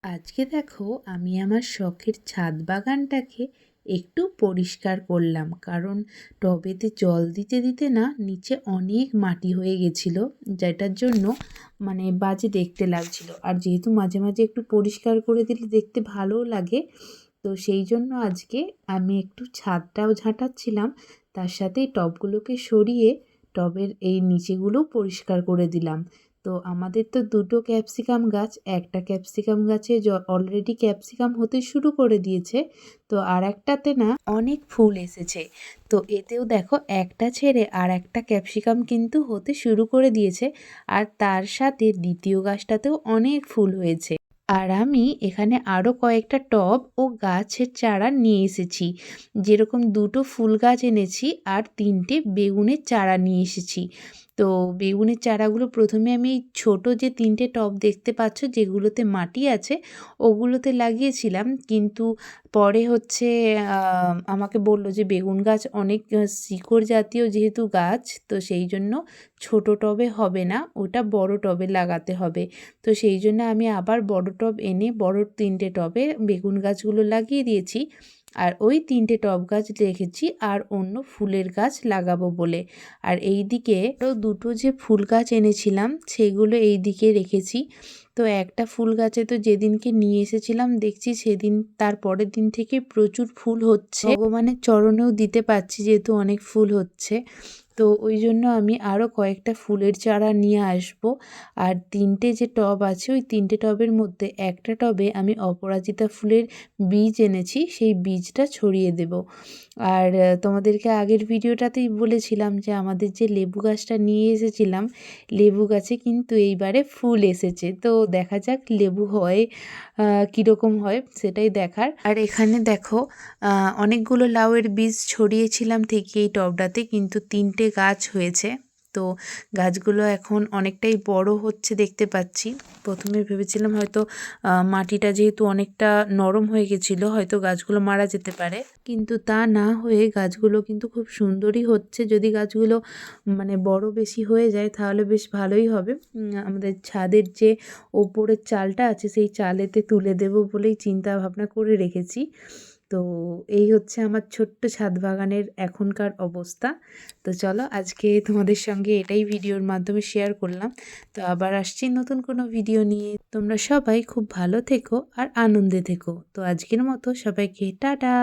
আজকে দেখো আমি আমার শখের ছাদ বাগানটাকে একটু পরিষ্কার করলাম, কারণ টবেতে জল দিতে দিতে না নিচে অনেক মাটি হয়ে গেছিলো, যেটার জন্য বাজে দেখতে লাগছিল। আর যেহেতু মাঝে মাঝে একটু পরিষ্কার করে দিলে দেখতে ভালোও লাগে, তো সেই জন্য আজকে আমি একটু ছাদটাও ঝাঁটাচ্ছিলাম, তার সাথে টবগুলোকে সরিয়ে টবের এই নিচেগুলো পরিষ্কার করে দিলাম। তো আমাদের তো দুটো ক্যাপসিকাম গাছ, একটা ক্যাপসিকাম গাছে অলরেডি ক্যাপসিকাম হতে শুরু করে দিয়েছে, তো আর একটাতে না অনেক ফুল এসেছে। তো এতেও দেখো একটা ছেড়ে আর একটা ক্যাপসিকাম কিন্তু হতে শুরু করে দিয়েছে, আর তার সাথে দ্বিতীয় গাছটাতেও অনেক ফুল হয়েছে। আর আমি এখানে আরও কয়েকটা টব ও গাছের চারা নিয়ে এসেছি, যেরকম দুটো ফুল গাছ এনেছি আর তিনটে বেগুনের চারা নিয়ে এসেছি। তো বেগুনের চারাগুলো প্রথমে আমি এই ছোটো যে তিনটে টব দেখতে পাচ্ছ যেগুলোতে মাটি আছে ওগুলোতে লাগিয়েছিলাম, কিন্তু পরে আমাকে বললো যে বেগুন গাছ অনেক শিকড় জাতীয় যেহেতু গাছ, তো সেই জন্য ছোটো টবে হবে না, ওটা বড় টবে লাগাতে হবে। তো সেই জন্য আমি আবার বড় টব এনে বড় তিনটে টবে বেগুন গাছগুলো লাগিয়ে দিয়েছি, আর ওই তিনটে টব গাছ রেখেছি আর অন্য ফুলের গাছ লাগাবো বলে। আর এই দিকে দুটো যে ফুল গাছ এনেছিলাম সেগুলো এই দিকে রেখেছি। তো একটা ফুল গাছে তো যেদিনকে নিয়ে এসেছিলাম দেখছি সেদিন তার পরের দিন থেকে প্রচুর ফুল হচ্ছে, ভগবানের চরণেও দিতে পারছি যেহেতু অনেক ফুল হচ্ছে। তো ওই জন্য আমি আরও কয়েকটা ফুলের চারা নিয়ে আসব। আর তিনটে যে টব আছে ওই তিনটে টবের মধ্যে একটা টবে আমি অপরাজিতা ফুলের বীজ এনেছি, সেই বীজটা ছড়িয়ে দেব। আর তোমাদেরকে আগের ভিডিওটাতেই বলেছিলাম যে আমাদের যে লেবু গাছটা নিয়ে এসেছিলাম, লেবু গাছে কিন্তু এইবারে ফুল এসেছে। তো দেখা যাক লেবু হয় কীরকম হয় সেটাই দেখার। আর এখানে দেখো অনেকগুলো লাউয়ের বীজ ছড়িয়েছিলাম থেকে এই টবটাতে, কিন্তু তিনটে গাছ হয়েছে। তো গাছগুলো এখন অনেকটাই বড় হচ্ছে দেখতে পাচ্ছি। প্রথমে ভেবেছিলাম হয়তো মাটিটা যেহেতু অনেকটা নরম হয়ে গেছিলো হয়তো গাছগুলো মারা যেতে পারে, কিন্তু তা না হয়ে গাছগুলো কিন্তু খুব সুন্দরই হচ্ছে। যদি গাছগুলো বড় বেশি হয়ে যায় তাহলে বেশ ভালোই হবে। আমাদের ছাদের যে ওপরের চালটা আছে সেই চালেতে তুলে দেব বলেই চিন্তা ভাবনা করে রেখেছি। তো এই হচ্ছে আমার ছোট্ট ছাদ বাগানের এখনকার অবস্থা। তো চলো আজকে তোমাদের সঙ্গে এটাই ভিডিওর মাধ্যমে শেয়ার করলাম। তো আবার আসছি নতুন কোনো ভিডিও নিয়ে। তোমরা সবাই খুব ভালো থেকো আর আনন্দে থেকো। তো আজকের মতো সবাইকে টাটা।